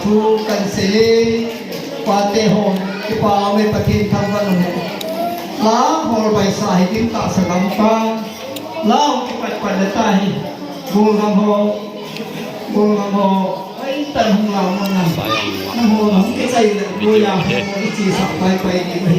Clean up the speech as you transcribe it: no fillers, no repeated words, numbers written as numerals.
thu cần sẽ qua tê hồn cái qua về bát thiên tham văn hồn lá hồi bài sai tiếng tạ sa gam pa lao cái bạch bạch là tai buông gam hồ ấy tận hùng lao nó nằm hồ nó cái dây là đuôi là hồ cái chỉ sọc bay bay đi